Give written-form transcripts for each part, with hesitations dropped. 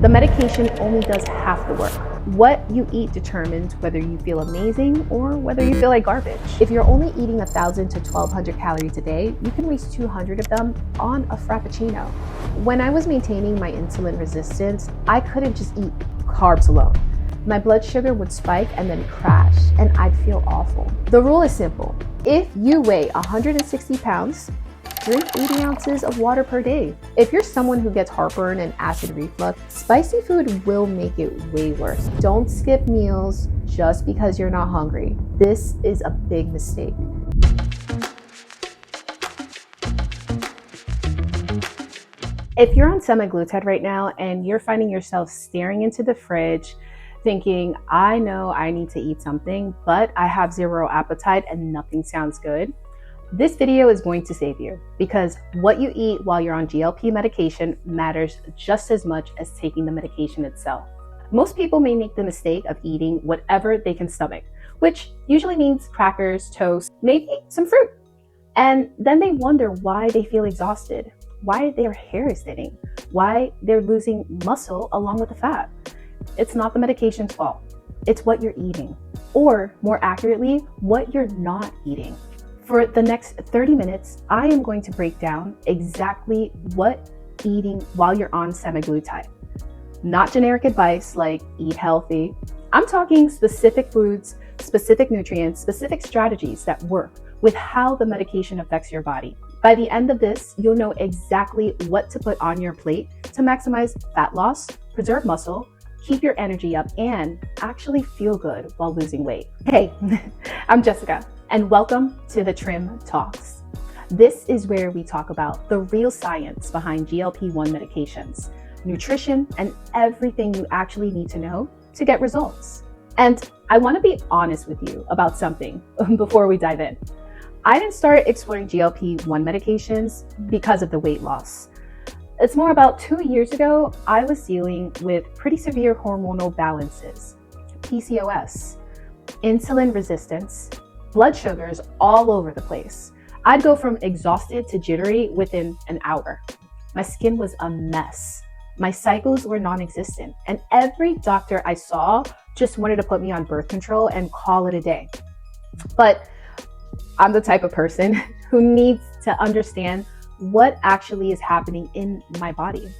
The medication only does half the work. What you eat determines whether you feel amazing or whether you feel like garbage. If you're only eating 1,000 to 1,200 calories a day, you can waste 200 of them on a frappuccino. When I was maintaining my insulin resistance, I couldn't just eat carbs alone. My blood sugar would spike and then crash, and I'd feel awful. The rule is simple. If you weigh 160 pounds, drink 80 ounces of water per day. If you're someone who gets heartburn and acid reflux, spicy food will make it way worse. Don't skip meals just because you're not hungry. This is a big mistake. If you're on semaglutide right now and you're finding yourself staring into the fridge, thinking, I know I need to eat something, but I have zero appetite and nothing sounds good, this video is going to save you, because what you eat while you're on GLP medication matters just as much as taking the medication itself. Most people may make the mistake of eating whatever they can stomach, which usually means crackers, toast, maybe some fruit. And then they wonder why they feel exhausted, why their hair is thinning, why they're losing muscle along with the fat. It's not the medication's fault. It's what you're eating, or more accurately, what you're not eating. For the next 30 minutes, I am going to break down exactly what eating while you're on semaglutide. Not generic advice like eat healthy. I'm talking specific foods, specific nutrients, specific strategies that work with how the medication affects your body. By the end of this, you'll know exactly what to put on your plate to maximize fat loss, preserve muscle, keep your energy up, and actually feel good while losing weight. Hey, I'm Jessica, and welcome to the Trim Talks. This is where we talk about the real science behind GLP-1 medications, nutrition, and everything you actually need to know to get results. And I want to be honest with you about something before we dive in. I didn't start exploring GLP-1 medications because of the weight loss. It's more about 2 years ago, I was dealing with pretty severe hormonal balances, PCOS, insulin resistance, blood sugars all over the place. I'd go from exhausted to jittery within an hour. My skin was a mess. My cycles were non-existent, and every doctor I saw just wanted to put me on birth control and call it a day. But I'm the type of person who needs to understand what actually is happening in my body.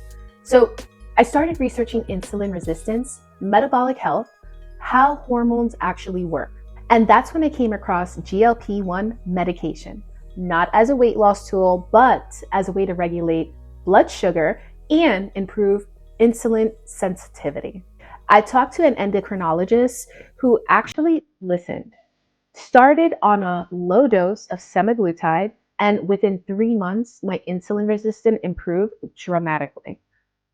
So I started researching insulin resistance, metabolic health, how hormones actually work. And that's when I came across GLP-1 medication, not as a weight loss tool, but as a way to regulate blood sugar and improve insulin sensitivity. I talked to an endocrinologist who actually listened, started on a low dose of semaglutide, and within 3 months, my insulin resistance improved dramatically.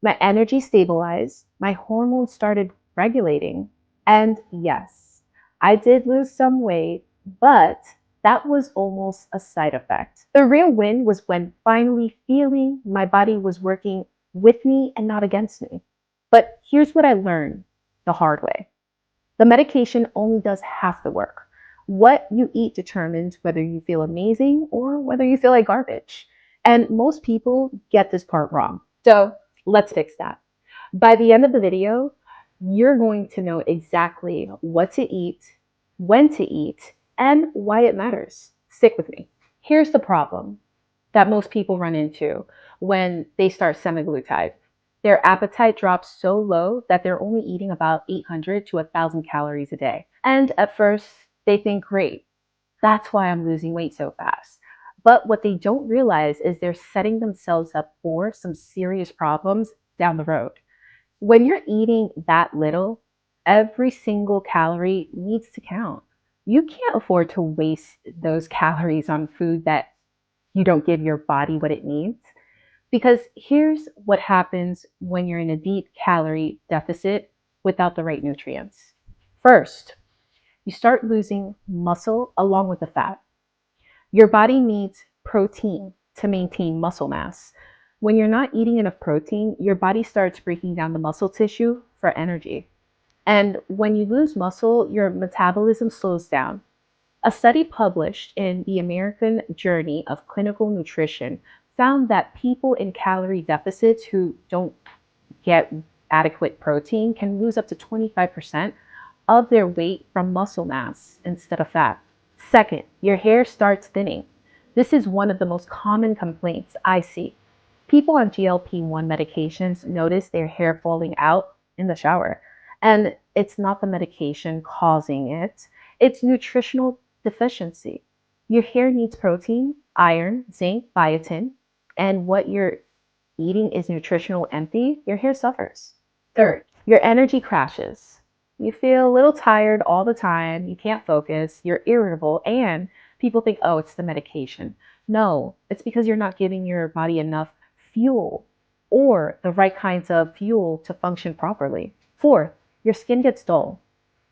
My energy stabilized, my hormones started regulating, and yes, I did lose some weight, but that was almost a side effect. The real win was when finally feeling my body was working with me and not against me. But here's what I learned the hard way. The medication only does half the work. What you eat determines whether you feel amazing or whether you feel like garbage. And most people get this part wrong. So let's fix that. By the end of the video, you're going to know exactly what to eat, when to eat, and why it matters. Stick with me. Here's the problem that most people run into when they start semaglutide. Their appetite drops so low that they're only eating about 800 to 1,000 calories a day. And at first, they think, great, that's why I'm losing weight so fast. But what they don't realize is they're setting themselves up for some serious problems down the road. When you're eating that little, every single calorie needs to count. You can't afford to waste those calories on food that you don't give your body what it needs. Because here's what happens when you're in a deep calorie deficit without the right nutrients. First, you start losing muscle along with the fat. Your body needs protein to maintain muscle mass. When you're not eating enough protein, your body starts breaking down the muscle tissue for energy. And when you lose muscle, your metabolism slows down. A study published in the American Journal of Clinical Nutrition found that people in calorie deficits who don't get adequate protein can lose up to 25% of their weight from muscle mass instead of fat. Second, your hair starts thinning. This is one of the most common complaints I see. People on GLP-1 medications notice their hair falling out in the shower. And it's not the medication causing it, it's nutritional deficiency. Your hair needs protein, iron, zinc, biotin, and what you're eating is nutritional empty, your hair suffers. Third, your energy crashes. You feel a little tired all the time, you can't focus, you're irritable, and people think, oh, it's the medication. No, it's because you're not giving your body enough fuel or the right kinds of fuel to function properly. Fourth, your skin gets dull.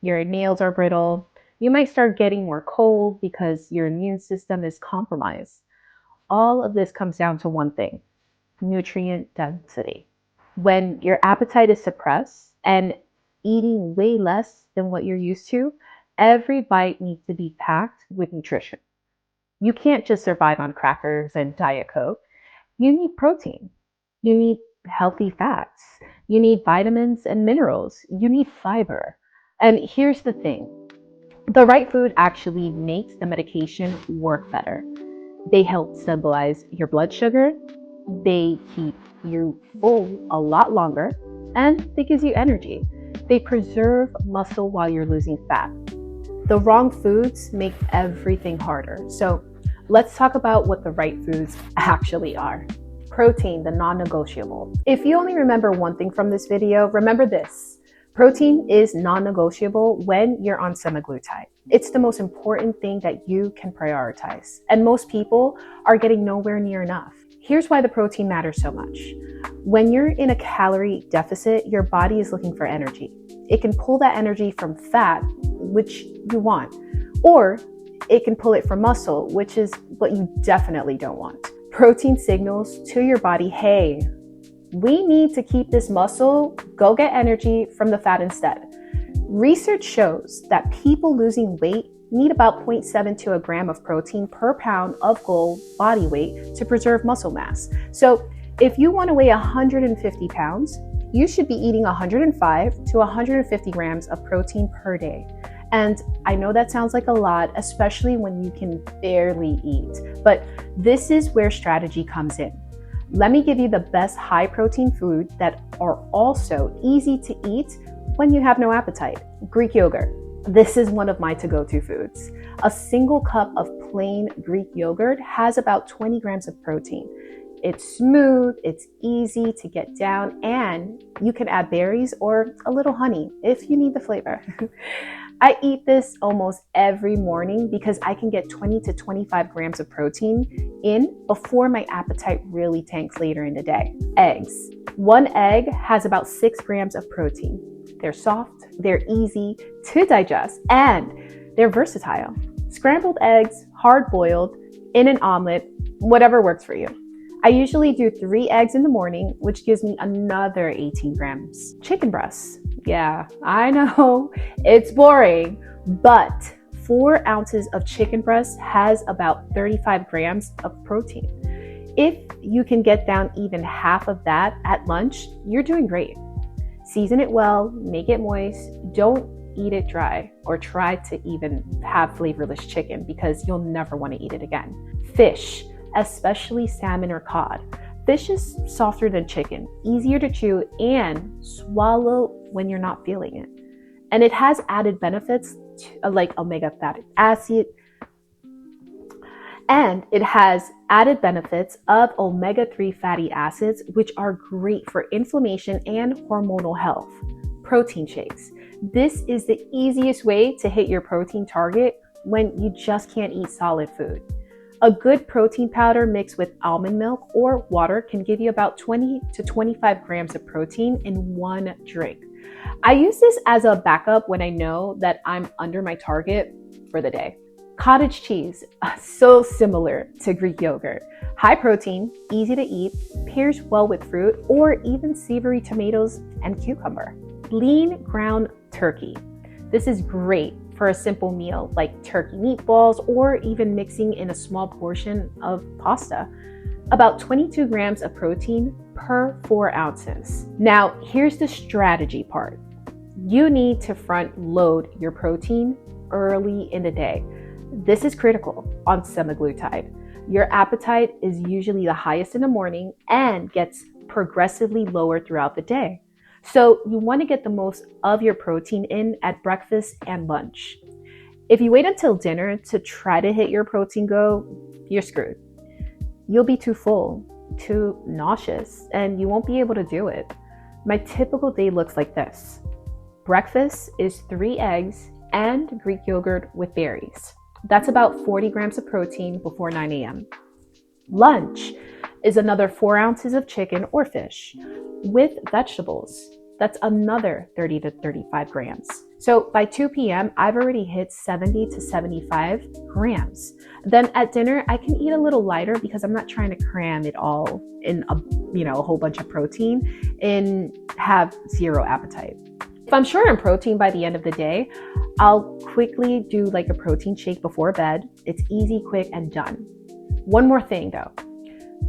Your nails are brittle. You might start getting more cold because your immune system is compromised. All of this comes down to one thing: nutrient density. When your appetite is suppressed and eating way less than what you're used to, every bite needs to be packed with nutrition. You can't just survive on crackers and Diet Coke. You need protein. You need healthy fats. You need vitamins and minerals. You need fiber. And here's the thing: the right food actually makes the medication work better. They help stabilize your blood sugar, they keep you full a lot longer, and they gives you energy. They preserve muscle while you're losing fat. The wrong foods make everything harder. So let's talk about what the right foods actually are. Protein, the non-negotiable. If you only remember one thing from this video, remember this: protein is non-negotiable when you're on semaglutide. It's the most important thing that you can prioritize, and most people are getting nowhere near enough. Here's why the protein matters so much. When you're in a calorie deficit, your body is looking for energy. It can pull that energy from fat, which you want, or it can pull it from muscle, which is what you definitely don't want. Protein signals to your body, hey, we need to keep this muscle, go get energy from the fat instead. Research shows that people losing weight need about 0.7 to a gram of protein per pound of goal body weight to preserve muscle mass. So if you want to weigh 150 pounds, you should be eating 105 to 150 grams of protein per day. And I know that sounds like a lot, especially when you can barely eat, but this is where strategy comes in. Let me give you the best high protein foods that are also easy to eat when you have no appetite. Greek yogurt. This is one of my to-go-to foods. A single cup of plain Greek yogurt has about 20 grams of protein. It's smooth, it's easy to get down, and you can add berries or a little honey if you need the flavor. I eat this almost every morning because I can get 20 to 25 grams of protein in before my appetite really tanks later in the day. Eggs. One egg has about 6 grams of protein. They're soft, they're easy to digest, and they're versatile. Scrambled eggs, hard-boiled, in an omelet, whatever works for you. I usually do 3 eggs in the morning, which gives me another 18 grams. Chicken breasts. Yeah, I know, it's boring, but 4 ounces of chicken breast has about 35 grams of protein. If you can get down even half of that at lunch, you're doing great. Season it well, make it moist, don't eat it dry or try to even have flavorless chicken because you'll never want to eat it again. Fish, especially salmon or cod. Fish is softer than chicken, easier to chew and swallow when you're not feeling it. And it has added benefits like omega fatty acid, and it has added benefits of omega-3 fatty acids, which are great for inflammation and hormonal health. Protein shakes. This is the easiest way to hit your protein target when you just can't eat solid food. A good protein powder mixed with almond milk or water can give you about 20 to 25 grams of protein in one drink. I use this as a backup when I know that I'm under my target for the day. Cottage cheese, so similar to Greek yogurt. High protein, easy to eat, pairs well with fruit or even savory tomatoes and cucumber. Lean ground turkey. This is great for a simple meal like turkey meatballs or even mixing in a small portion of pasta. About 22 grams of protein per 4 ounces. Now, here's the strategy part. You need to front load your protein early in the day. This is critical on semaglutide. Your appetite is usually the highest in the morning and gets progressively lower throughout the day. So you want to get the most of your protein in at breakfast and lunch. If you wait until dinner to try to hit your protein goal, you're screwed. You'll be too full, too nauseous, and you won't be able to do it. My typical day looks like this. Breakfast is 3 eggs and Greek yogurt with berries. That's about 40 grams of protein before 9 a.m. Lunch is another 4 ounces of chicken or fish with vegetables. That's another 30 to 35 grams. So by 2 p.m., I've already hit 70 to 75 grams. Then at dinner, I can eat a little lighter because I'm not trying to cram it all in a whole bunch of protein and have zero appetite. If I'm short on protein by the end of the day, I'll quickly do like a protein shake before bed. It's easy, quick, and done. One more thing though,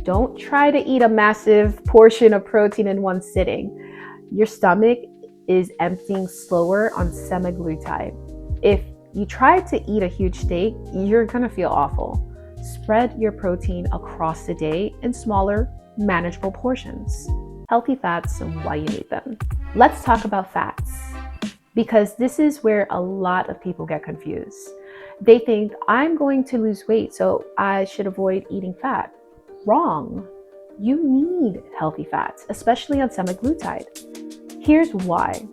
don't try to eat a massive portion of protein in one sitting. Your stomach is emptying slower on semaglutide. If you try to eat a huge steak, you're gonna feel awful. Spread your protein across the day in smaller, manageable portions. Healthy fats and why you need them. Let's talk about fats, because this is where a lot of people get confused. They think I'm going to lose weight, so I should avoid eating fat. Wrong. You need healthy fats, especially on semaglutide. Here's why.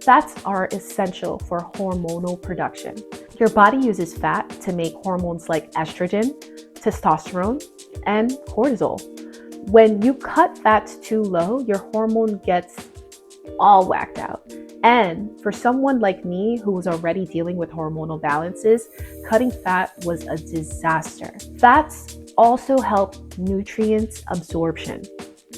Fats are essential for hormonal production. Your body uses fat to make hormones like estrogen, testosterone, and cortisol. When you cut fats too low, your hormone gets all whacked out. And for someone like me who was already dealing with hormonal balances, cutting fat was a disaster. Fats also help nutrients absorption.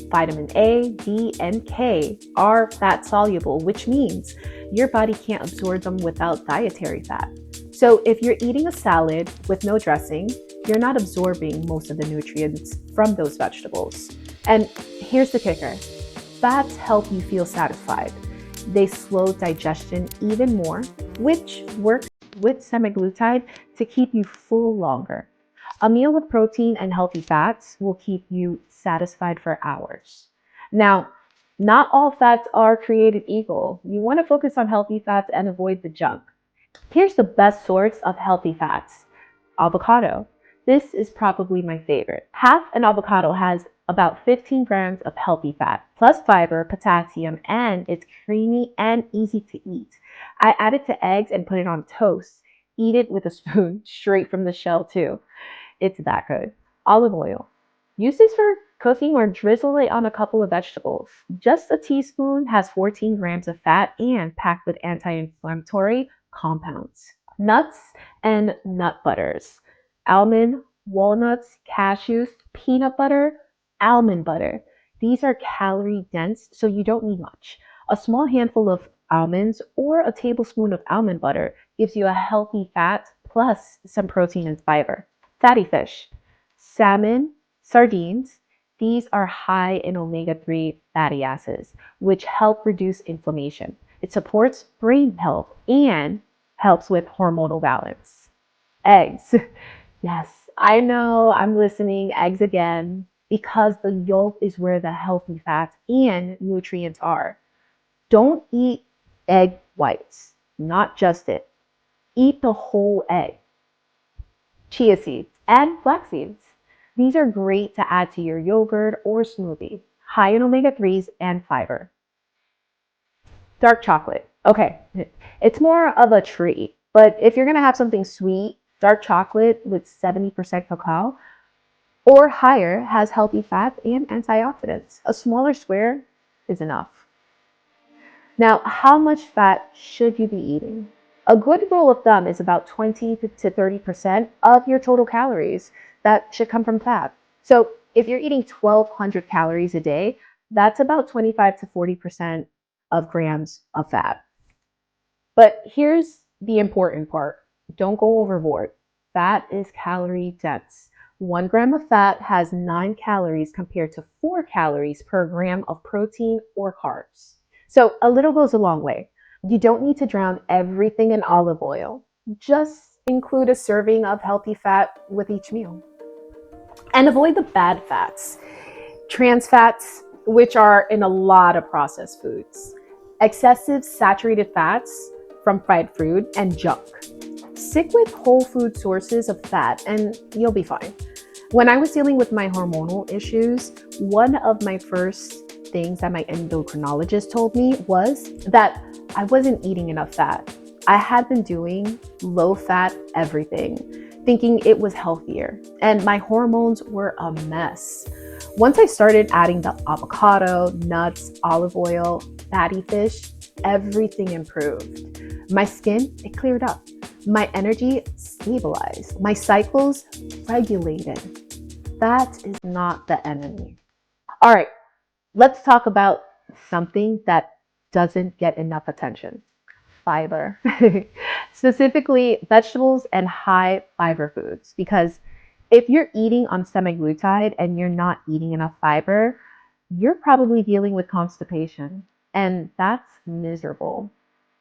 Vitamin A, D, and K are fat soluble, which means your body can't absorb them without dietary fat. So if you're eating a salad with no dressing, you're not absorbing most of the nutrients from those vegetables. And here's the kicker. Fats help you feel satisfied. They slow digestion even more, which works with semaglutide to keep you full longer. A meal with protein and healthy fats will keep you satisfied for hours. Now, not all fats are created equal. You want to focus on healthy fats and avoid the junk. Here's the best source of healthy fats. Avocado. This is probably my favorite. Half an avocado has about 15 grams of healthy fat, plus fiber, potassium, and it's creamy and easy to eat. I add it to eggs and put it on toast. Eat it with a spoon straight from the shell too. It's that good. Olive oil. Use this for cooking or drizzle it on a couple of vegetables. Just a teaspoon has 14 grams of fat and packed with anti-inflammatory compounds. Nuts and nut butters. Almond, walnuts, cashews, peanut butter, almond butter. These are calorie dense, so you don't need much. A small handful of almonds or a tablespoon of almond butter gives you a healthy fat plus some protein and fiber. Fatty fish, salmon, sardines. These are high in omega-3 fatty acids, which help reduce inflammation. It supports brain health and helps with hormonal balance. Eggs. Yes, I know I'm listening, eggs again, because the yolk is where the healthy fats and nutrients are. Don't eat egg whites, not just it. Eat the whole egg. Chia seeds and flax seeds. These are great to add to your yogurt or smoothie, high in omega-3s and fiber. Dark chocolate. Okay, it's more of a treat, but if you're gonna have something sweet, dark chocolate with 70% cacao or higher has healthy fats and antioxidants. A smaller square is enough. Now, how much fat should you be eating? A good rule of thumb is about 20 to 30% of your total calories that should come from fat. So if you're eating 1,200 calories a day, that's about 25 to 40% of grams of fat. But here's the important part. Don't go overboard. Fat is calorie dense. 1 gram of fat has 9 calories compared to 4 calories per gram of protein or carbs. So a little goes a long way. You don't need to drown everything in olive oil. Just include a serving of healthy fat with each meal. And avoid the bad fats, trans fats, which are in a lot of processed foods, excessive saturated fats from fried food, and junk. Stick with whole food sources of fat and you'll be fine. When I was dealing with my hormonal issues, one of my first things that my endocrinologist told me was that I wasn't eating enough fat. I had been doing low fat everything, thinking it was healthier, and my hormones were a mess. Once I started adding the avocado, nuts, olive oil, fatty fish, everything improved. My skin, it cleared up. My energy stabilized. My cycles regulated. That is not the enemy. All right, let's talk about something that doesn't get enough attention. Fiber. Specifically vegetables and high fiber foods. Because if you're eating on semaglutide and you're not eating enough fiber, you're probably dealing with constipation. And that's miserable.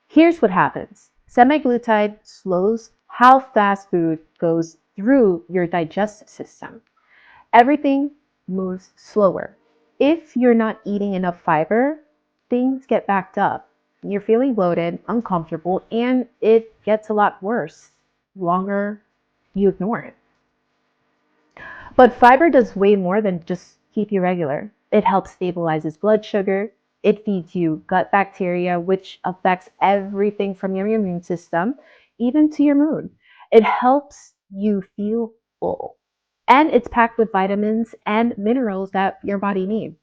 Here's what happens. Semaglutide slows how fast food goes through your digestive system. Everything moves slower. If you're not eating enough fiber, things get backed up. You're feeling bloated, uncomfortable, and it gets a lot worse the longer you ignore it. But fiber does way more than just keep you regular. It helps stabilizes blood sugar. It feeds you gut bacteria, which affects everything from your immune system, even to your mood. It helps you feel full. And it's packed with vitamins and minerals that your body needs.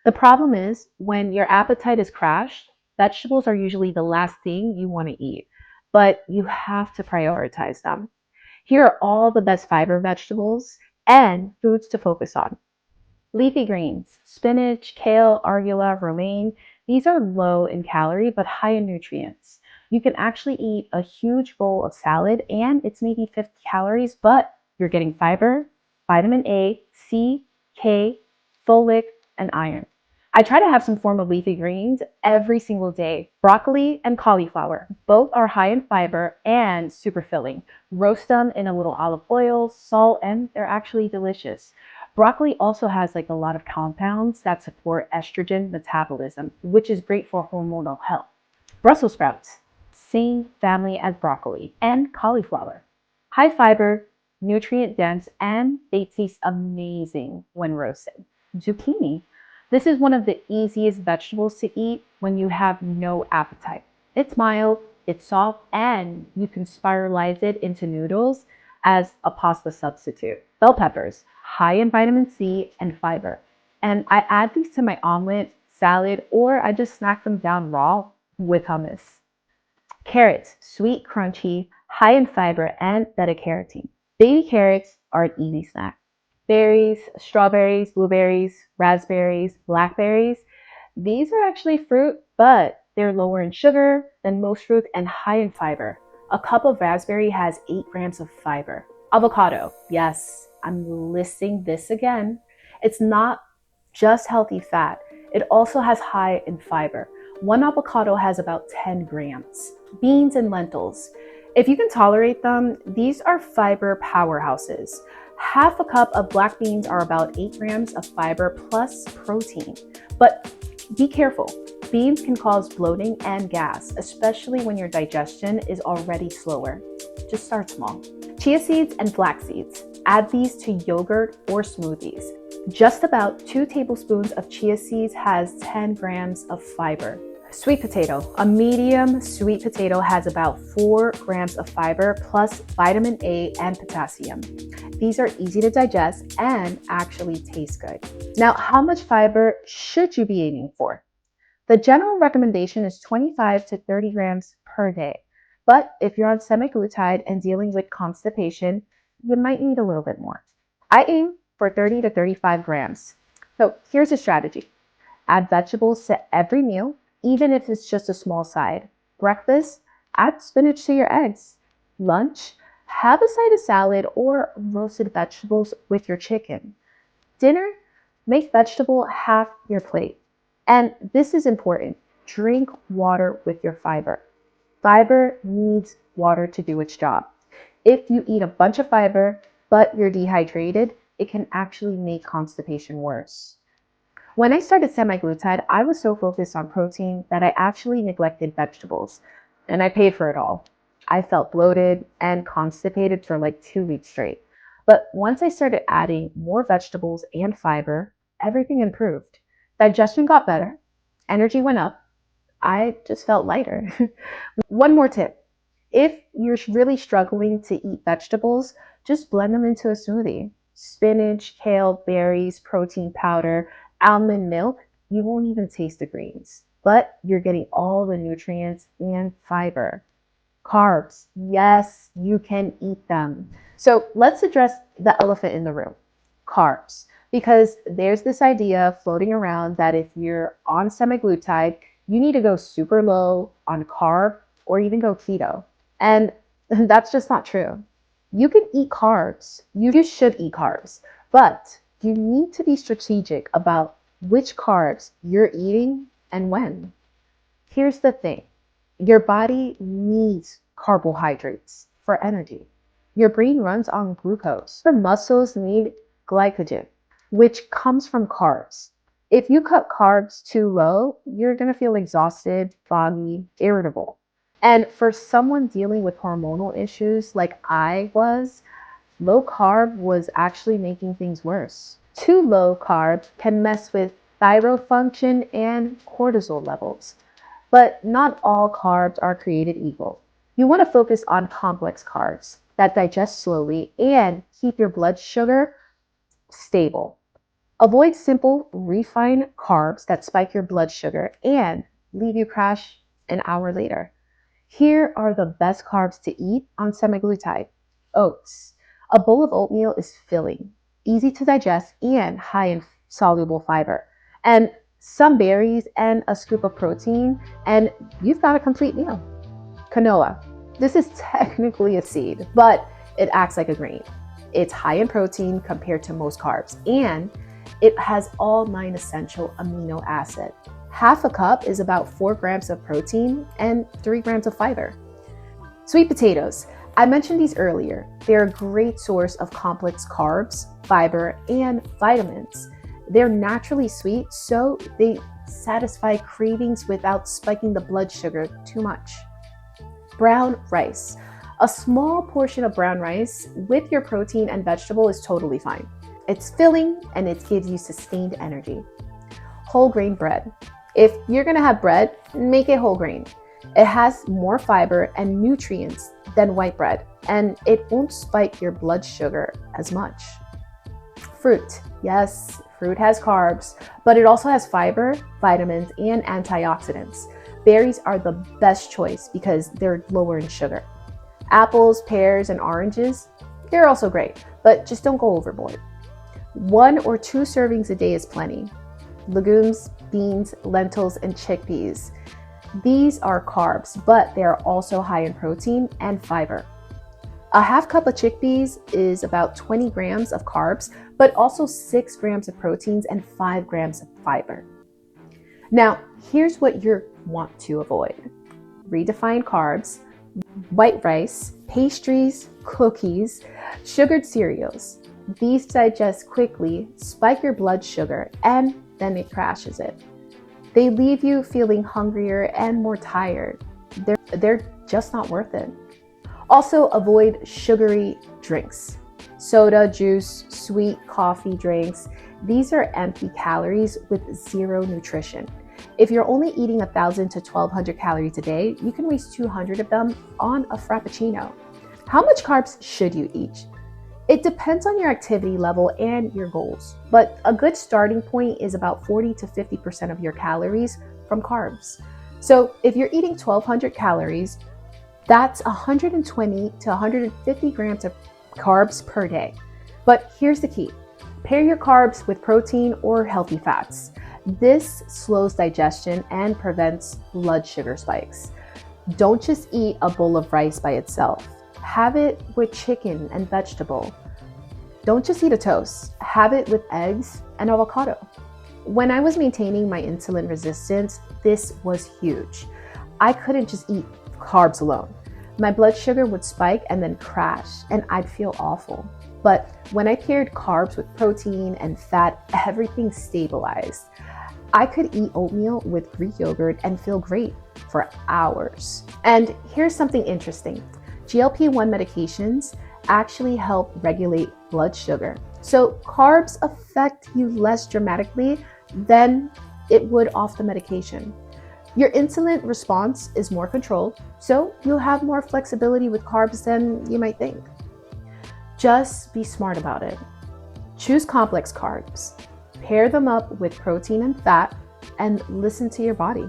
The problem is when your appetite is crashed, vegetables are usually the last thing you want to eat, but you have to prioritize them. Here are all the best fiber vegetables and foods to focus on. Leafy greens, spinach, kale, arugula, romaine. These are low in calorie but high in nutrients. You can actually eat a huge bowl of salad and it's maybe 50 calories, but you're getting fiber, vitamin A, C, K, folic, and iron. I try to have some form of leafy greens every single day. Broccoli and cauliflower. Both are high in fiber and super filling. Roast them in a little olive oil, salt, and they're actually delicious. Broccoli also has like a lot of compounds that support estrogen metabolism, which is great for hormonal health. Brussels sprouts, same family as broccoli, and cauliflower. High fiber, nutrient dense, and they taste amazing when roasted. Zucchini. This is one of the easiest vegetables to eat when you have no appetite. It's mild, it's soft, and you can spiralize it into noodles as a pasta substitute. Bell peppers, high in vitamin C and fiber. And I add these to my omelet, salad, or I just snack them down raw with hummus. Carrots, sweet, crunchy, high in fiber and beta-carotene. Baby carrots are an easy snack. Berries, strawberries, blueberries, raspberries, blackberries. These are actually fruit, but they're lower in sugar than most fruit and high in fiber. A cup of raspberry has 8 grams of fiber. Avocado, yes, I'm listing this again. It's not just healthy fat, it also has high in fiber. One avocado has about 10 grams. Beans and lentils. If you can tolerate them, these are fiber powerhouses. Half a cup of black beans are about 8 grams of fiber plus protein. But be careful. Beans can cause bloating and gas, especially when your digestion is already slower. Just start small. Chia seeds and flax seeds. Add these to yogurt or smoothies. Just about 2 tablespoons of chia seeds has 10 grams of fiber. Sweet potato. A medium sweet potato has about 4 grams of fiber plus vitamin A and potassium. These are easy to digest and actually taste good. Now, how much fiber should you be aiming for? The general recommendation is 25 to 30 grams per day. But if you're on semaglutide and dealing with constipation, you might need a little bit more. I aim for 30 to 35 grams. So here's a strategy. Add vegetables to every meal, even if it's just a small side. Breakfast, add spinach to your eggs. Lunch, Have a side of salad or roasted vegetables with your chicken. Dinner, make vegetable half your plate. And this is important. Drink water with your fiber. Fiber needs water to do its job. If you eat a bunch of fiber, but you're dehydrated, it can actually make constipation worse. When I started semaglutide, I was so focused on protein that I actually neglected vegetables, and I paid for it all. I felt bloated and constipated for like 2 weeks straight. But once I started adding more vegetables and fiber, everything improved. Digestion got better, energy went up, I just felt lighter. One more tip. If you're really struggling to eat vegetables, just blend them into a smoothie. Spinach, kale, berries, protein powder, almond milk. You won't even taste the greens, but you're getting all the nutrients and fiber. Carbs, yes, you can eat them. So let's address the elephant in the room, carbs. Because there's this idea floating around that if you're on semaglutide, you need to go super low on carb or even go keto. And that's just not true. You can eat carbs. You should eat carbs, but you need to be strategic about which carbs you're eating and when. Here's the thing. Your body needs carbohydrates for energy. Your brain runs on glucose. Your muscles need glycogen, which comes from carbs. If you cut carbs too low, you're going to feel exhausted, foggy, irritable. And for someone dealing with hormonal issues like I was, low carb was actually making things worse. Too low carb can mess with thyroid function and cortisol levels. But not all carbs are created equal. You want to focus on complex carbs that digest slowly and keep your blood sugar stable. Avoid simple, refined carbs that spike your blood sugar and leave you crash an hour later. Here are the best carbs to eat on semaglutide. Oats. A bowl of oatmeal is filling, easy to digest, and high in soluble fiber. And some berries and a scoop of protein, and you've got a complete meal. Quinoa. This is technically a seed, but it acts like a grain. It's high in protein compared to most carbs, and it has all 9 essential amino acids. Half a cup is about 4 grams of protein and 3 grams of fiber. Sweet potatoes. I mentioned these earlier. They're a great source of complex carbs, fiber, and vitamins. They're naturally sweet, so they satisfy cravings without spiking the blood sugar too much. Brown rice. A small portion of brown rice with your protein and vegetable is totally fine. It's filling and it gives you sustained energy. Whole grain bread. If you're gonna have bread, make it whole grain. It has more fiber and nutrients than white bread, and it won't spike your blood sugar as much. Fruit. Yes, fruit has carbs, but it also has fiber, vitamins, and antioxidants. Berries are the best choice because they're lower in sugar. Apples, pears, and oranges, they're also great, but just don't go overboard. 1 or 2 servings a day is plenty. Legumes, beans, lentils, and chickpeas. These are carbs, but they are also high in protein and fiber. A half cup of chickpeas is about 20 grams of carbs, but also 6 grams of proteins and 5 grams of fiber. Now, here's what you want to avoid. Redefined carbs, white rice, pastries, cookies, sugared cereals. These digest quickly, spike your blood sugar, and then it crashes it. They leave you feeling hungrier and more tired. They're just not worth it. Also, avoid sugary drinks. Soda, juice, sweet coffee drinks. These are empty calories with zero nutrition. If you're only eating 1,000 to 1,200 calories a day, you can waste 200 of them on a Frappuccino. How much carbs should you eat? It depends on your activity level and your goals, but a good starting point is about 40 to 50% of your calories from carbs. So if you're eating 1,200 calories, that's 120 to 150 grams of carbs per day. But here's the key. Pair your carbs with protein or healthy fats. This slows digestion and prevents blood sugar spikes. Don't just eat a bowl of rice by itself. Have it with chicken and vegetable. Don't just eat a toast. Have it with eggs and avocado. When I was maintaining my insulin resistance, this was huge. I couldn't just eat carbs alone. My blood sugar would spike and then crash, and I'd feel awful. But when I paired carbs with protein and fat, everything stabilized. I could eat oatmeal with Greek yogurt and feel great for hours. And here's something interesting. GLP-1 medications actually help regulate blood sugar. So carbs affect you less dramatically than it would off the medication. Your insulin response is more controlled, so you'll have more flexibility with carbs than you might think. Just be smart about it. Choose complex carbs, pair them up with protein and fat, and listen to your body.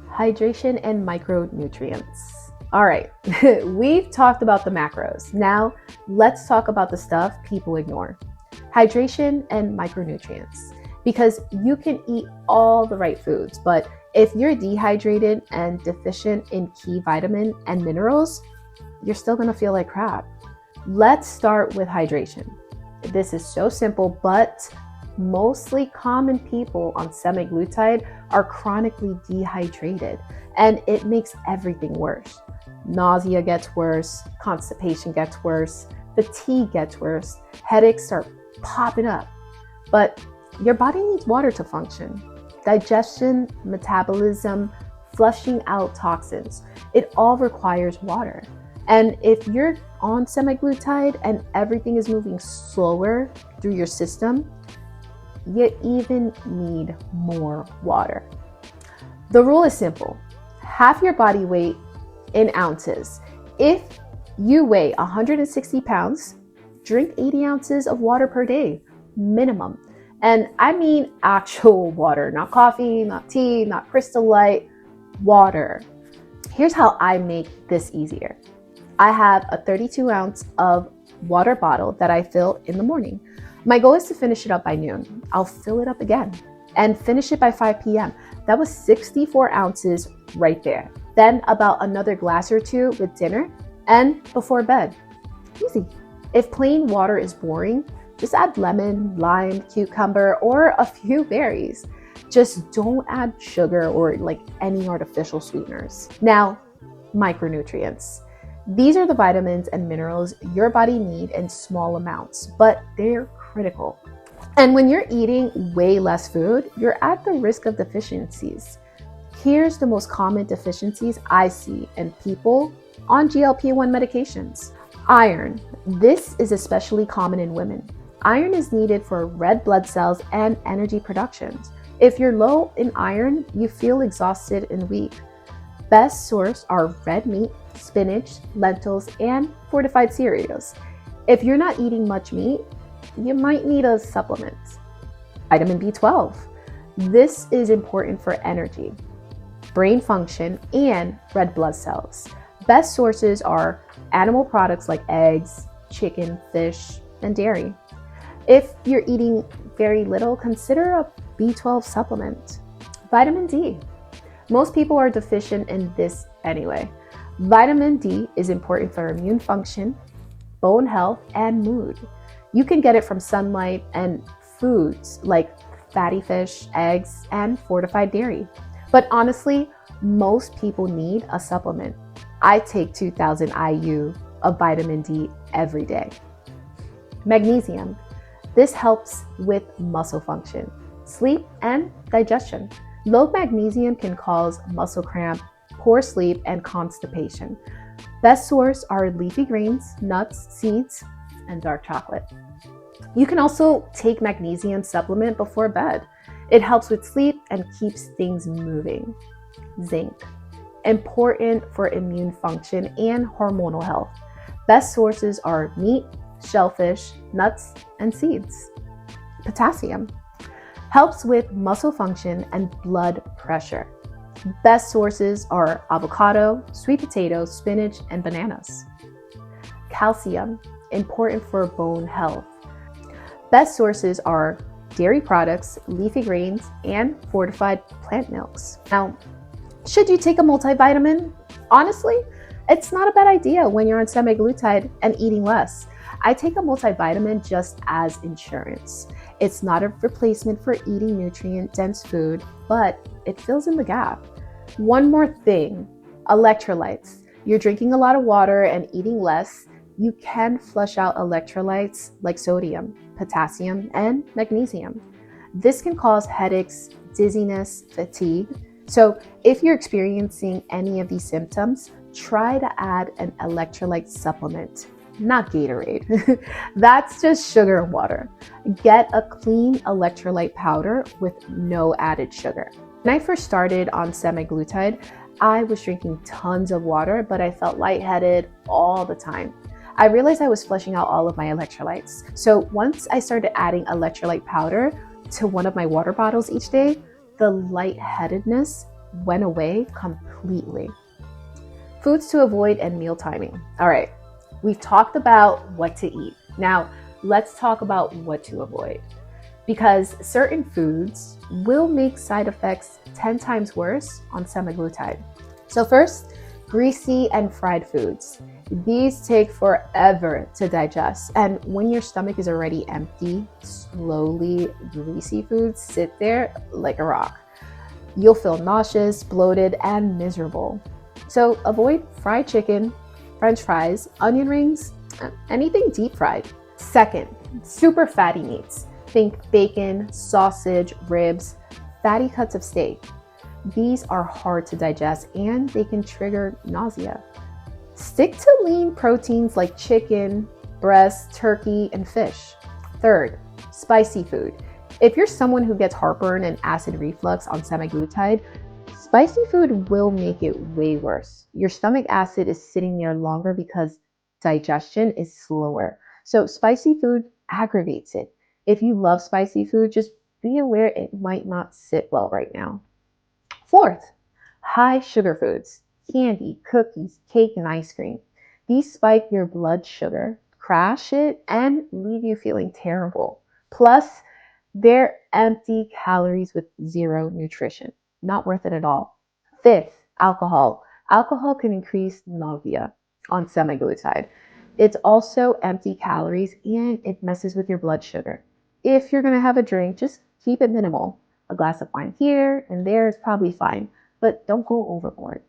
Hydration and micronutrients. All right, we've talked about the macros. Now let's talk about the stuff people ignore. Hydration and micronutrients. Because you can eat all the right foods, but if you're dehydrated and deficient in key vitamin and minerals, you're still gonna feel like crap. Let's start with hydration. This is so simple, but mostly common people on semaglutide are chronically dehydrated, and it makes everything worse. Nausea gets worse, constipation gets worse, fatigue gets worse, headaches start popping up. But your body needs water to function. Digestion, metabolism, flushing out toxins, it all requires water. And if you're on semaglutide and everything is moving slower through your system, you even need more water. The rule is simple. Half your body weight in ounces. If you weigh 160 pounds, drink 80 ounces of water per day, minimum. And I mean actual water, not coffee, not tea, not Crystal Light, water. Here's how I make this easier. I have a 32 ounce of water bottle that I fill in the morning. My goal is to finish it up by noon. I'll fill it up again and finish it by 5 p.m. That was 64 ounces right there. Then about another glass or two with dinner and before bed. Easy. If plain water is boring, just add lemon, lime, cucumber, or a few berries. Just don't add sugar or any artificial sweeteners. Now, micronutrients. These are the vitamins and minerals your body needs in small amounts, but they're critical. And when you're eating way less food, you're at the risk of deficiencies. Here's the most common deficiencies I see in people on GLP-1 medications. Iron. This is especially common in women. Iron is needed for red blood cells and energy production. If you're low in iron, you feel exhausted and weak. Best source are red meat, spinach, lentils, and fortified cereals. If you're not eating much meat, you might need a supplement. Vitamin B12. This is important for energy, brain function, and red blood cells. Best sources are animal products like eggs, chicken, fish, and dairy. If you're eating very little, consider a B12 supplement. Vitamin D. Most people are deficient in this anyway. Vitamin D is important for immune function, bone health, and mood. You can get it from sunlight and foods like fatty fish, eggs, and fortified dairy. But honestly, most people need a supplement. I take 2000 IU of vitamin D every day. Magnesium. This helps with muscle function, sleep, and digestion. Low magnesium can cause muscle cramp, poor sleep, and constipation. Best source are leafy greens, nuts, seeds, and dark chocolate. You can also take magnesium supplement before bed. It helps with sleep and keeps things moving. Zinc. Important for immune function and hormonal health. Best sources are meat, shellfish, nuts, and seeds. Potassium helps with muscle function and blood pressure. Best sources are avocado, sweet potato, spinach, and bananas. Calcium, important for bone health. Best sources are dairy products, leafy greens, and fortified plant milks. Now, should you take a multivitamin? Honestly, It's not a bad idea when you're on semaglutide and eating less. I take a multivitamin just as insurance. It's not a replacement for eating nutrient dense food, but it fills in the gap. One more thing, electrolytes. You're drinking a lot of water and eating less. You can flush out electrolytes like sodium, potassium, and magnesium. This can cause headaches, dizziness, fatigue. So, if you're experiencing any of these symptoms, try to add an electrolyte supplement, not Gatorade. That's just sugar and water. Get a clean electrolyte powder with no added sugar. When I first started on semaglutide, I was drinking tons of water, but I felt lightheaded all the time. I realized I was flushing out all of my electrolytes. So once I started adding electrolyte powder to one of my water bottles each day, the lightheadedness went away completely. Foods to avoid and meal timing. All right, we've talked about what to eat. Now, let's talk about what to avoid. Because certain foods will make side effects 10 times worse on semaglutide. So first, greasy and fried foods. These take forever to digest. And when your stomach is already empty, slowly greasy foods sit there like a rock. You'll feel nauseous, bloated, and miserable. So avoid fried chicken, French fries, onion rings, anything deep fried. Second, super fatty meats. Think bacon, sausage, ribs, fatty cuts of steak. These are hard to digest and they can trigger nausea. Stick to lean proteins like chicken, breast, turkey, and fish. Third, spicy food. If you're someone who gets heartburn and acid reflux on semaglutide, spicy food will make it way worse. Your stomach acid is sitting there longer because digestion is slower. So spicy food aggravates it. If you love spicy food, just be aware it might not sit well right now. Fourth, high sugar foods, candy, cookies, cake, and ice cream. These spike your blood sugar, crash it, and leave you feeling terrible. Plus, they're empty calories with zero nutrition. Not worth it at all. Fifth, alcohol. Alcohol can increase nausea on semaglutide. It's also empty calories and it messes with your blood sugar. If you're going to have a drink, just keep it minimal. A glass of wine here and there is probably fine, but don't go overboard.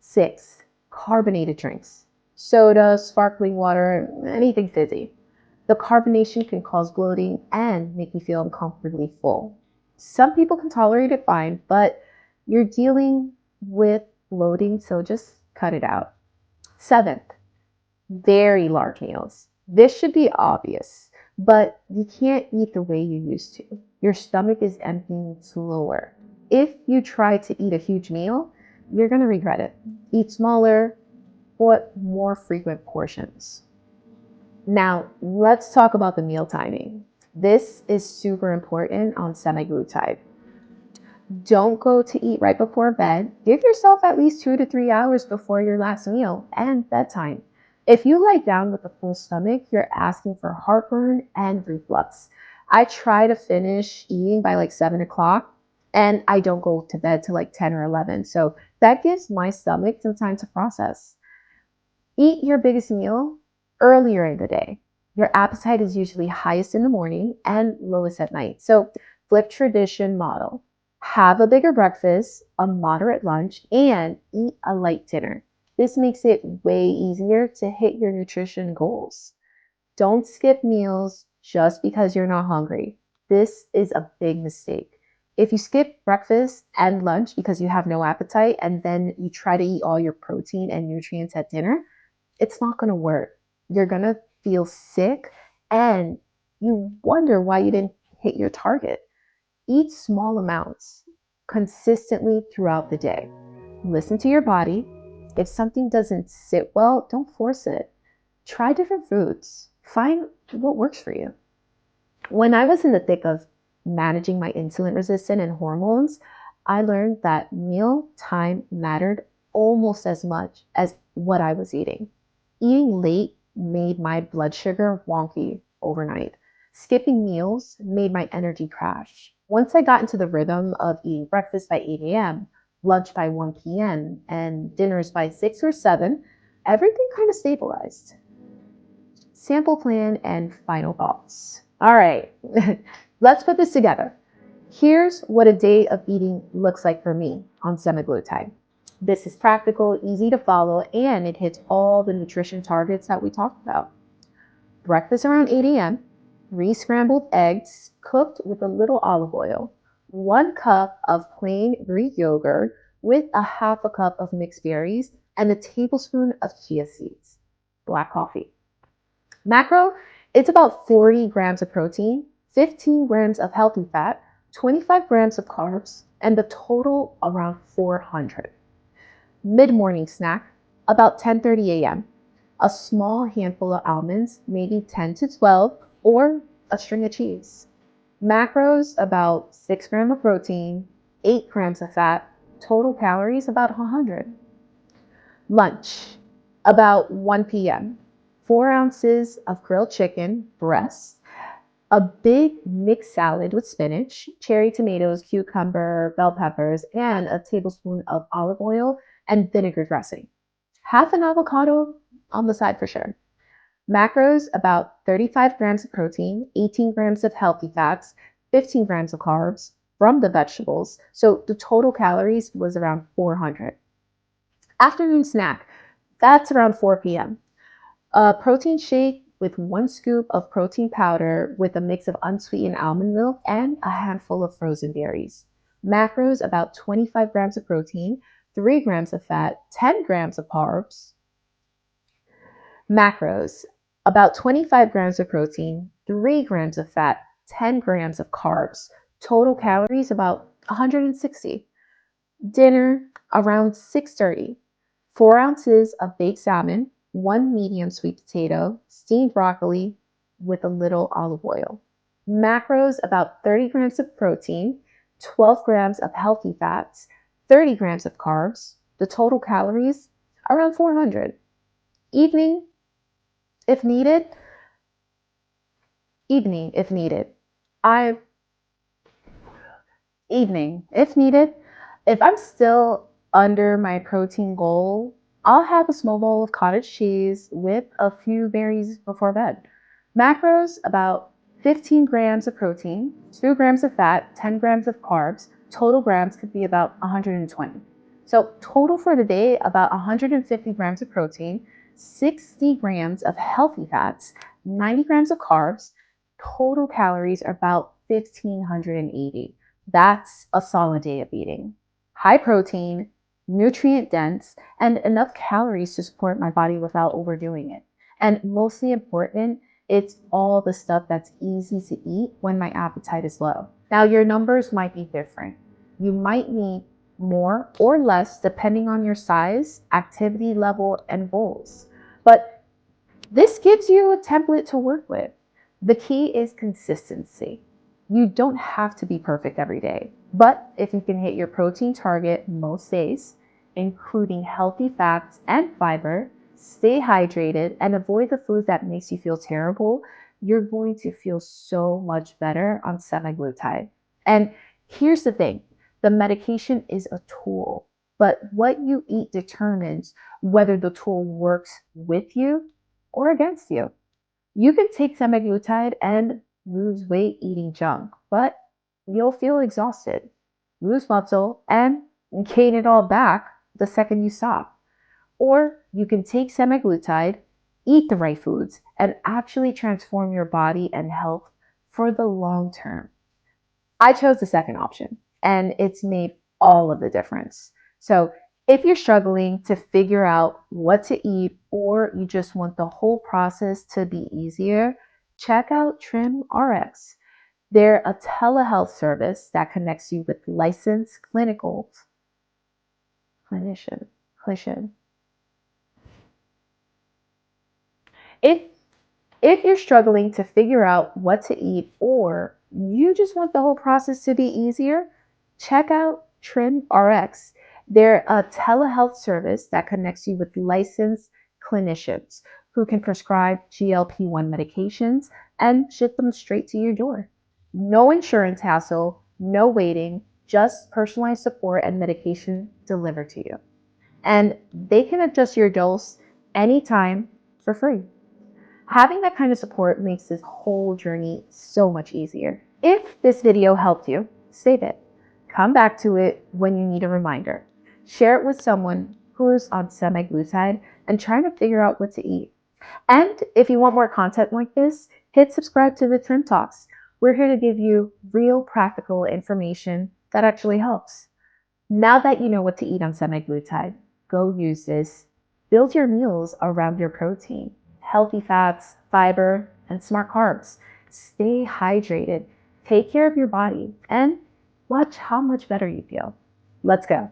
Six, carbonated drinks. Soda, sparkling water, anything fizzy. The carbonation can cause bloating and make you feel uncomfortably full. Some people can tolerate it fine, but you're dealing with bloating, so just cut it out. Seventh, very large meals. This should be obvious, but you can't eat the way you used to. Your stomach is emptying slower. If you try to eat a huge meal, you're going to regret it. Eat smaller, but more frequent portions. Now, let's talk about the meal timing. This is super important on semaglutide. Don't go to eat right before bed. Give yourself at least 2 to 3 hours before your last meal and bedtime. If you lie down with a full stomach, you're asking for heartburn and reflux. I try to finish eating by like 7 o'clock and I don't go to bed till like 10 or 11. So that gives my stomach some time to process. Eat your biggest meal earlier in the day. Your appetite is usually highest in the morning and lowest at night. So flip tradition model. Have a bigger breakfast, a moderate lunch, and eat a light dinner. This makes it way easier to hit your nutrition goals. Don't skip meals just because you're not hungry. This is a big mistake. If you skip breakfast and lunch because you have no appetite and then you try to eat all your protein and nutrients at dinner, it's not going to work. You're going to feel sick and you wonder why you didn't hit your target. Eat small amounts consistently throughout the day. Listen to your body. If something doesn't sit well, don't force it. Try different foods. Find what works for you. When I was in the thick of managing my insulin resistance and hormones, I learned that meal time mattered almost as much as what I was eating. Eating late made my blood sugar wonky overnight. Skipping meals made my energy crash. Once I got into the rhythm of eating breakfast by 8 a.m., lunch by 1 p.m., and dinners by 6 or 7, everything kind of stabilized. Sample plan and final thoughts. All right, let's put this together. Here's what a day of eating looks like for me on semaglutide. This is practical, easy to follow, and it hits all the nutrition targets that we talked about. Breakfast around 8 a.m., re-scrambled eggs cooked with a little olive oil, 1 cup of plain Greek yogurt with a half a cup of mixed berries, and a tablespoon of chia seeds. Black coffee. Macro, it's about 40 grams of protein, 15 grams of healthy fat, 25 grams of carbs, and the total around 400. Mid-morning snack, about 10:30 a.m. A small handful of almonds, maybe 10 to 12, or a string of cheese. Macros, about 6 grams of protein, 8 grams of fat, total calories about 100. Lunch, about 1 p.m. 4 ounces of grilled chicken, breast, a big mixed salad with spinach, cherry tomatoes, cucumber, bell peppers, and a tablespoon of olive oil and vinegar dressing. Half an avocado on the side for sure. Macros, about 35 grams of protein, 18 grams of healthy fats, 15 grams of carbs from the vegetables. So the total calories was around 400. Afternoon snack, that's around 4 p.m. A protein shake with 1 scoop of protein powder with a mix of unsweetened almond milk and a handful of frozen berries. Macros, about 25 grams of protein, 3 grams of fat, 10 grams of carbs. Macros, about 25 grams of protein, 3 grams of fat, 10 grams of carbs. Total calories about 160. Dinner around 6:30. 4 ounces of baked salmon, 1 medium sweet potato, steamed broccoli with a little olive oil. Macros about 30 grams of protein, 12 grams of healthy fats, 30 grams of carbs. The total calories around 400. Evening, if needed, evening if needed. I evening if needed. If I'm still under my protein goal, I'll have a small bowl of cottage cheese with a few berries before bed. Macros, about 15 grams of protein, 2 grams of fat, 10 grams of carbs. Total grams could be about 120. So total for the day, about 150 grams of protein, 60 grams of healthy fats, 90 grams of carbs. Total calories are about 1,580. That's a solid day of eating. High protein, nutrient dense, and enough calories to support my body without overdoing it. And mostly important, it's all the stuff that's easy to eat when my appetite is low. Now, your numbers might be different. You might need more or less depending on your size, activity level, and goals. But this gives you a template to work with. The key is consistency. You don't have to be perfect every day, but if you can hit your protein target most days, including healthy fats and fiber, stay hydrated, and avoid the food that makes you feel terrible, you're going to feel so much better on semaglutide. And here's the thing, the medication is a tool, but what you eat determines whether the tool works with you or against you. You can take semaglutide and lose weight eating junk, but you'll feel exhausted, lose muscle, and gain it all back the second you stop. Or you can take semaglutide, eat the right foods, and actually transform your body and health for the long term. I chose the second option, and it's made all of the difference. So, if you're struggling to figure out what to eat or you just want the whole process to be easier, check out Trim RX. They're a telehealth service that connects you with licensed clinical clinician. If If you're struggling to figure out what to eat or you just want the whole process to be easier, check out Trim RX. They're a telehealth service that connects you with licensed clinicians who can prescribe GLP-1 medications and ship them straight to your door. No insurance hassle, no waiting, just personalized support and medication delivered to you. And they can adjust your dose anytime for free. Having that kind of support makes this whole journey so much easier. If this video helped you, save it. Come back to it when you need a reminder. Share it with someone who's on semaglutide and trying to figure out what to eat. And if you want more content like this, hit subscribe to the Trim Talks. We're here to give you real practical information that actually helps. Now that you know what to eat on semaglutide, go use this. Build your meals around your protein, healthy fats, fiber, and smart carbs. Stay hydrated, take care of your body, and watch how much better you feel. Let's go.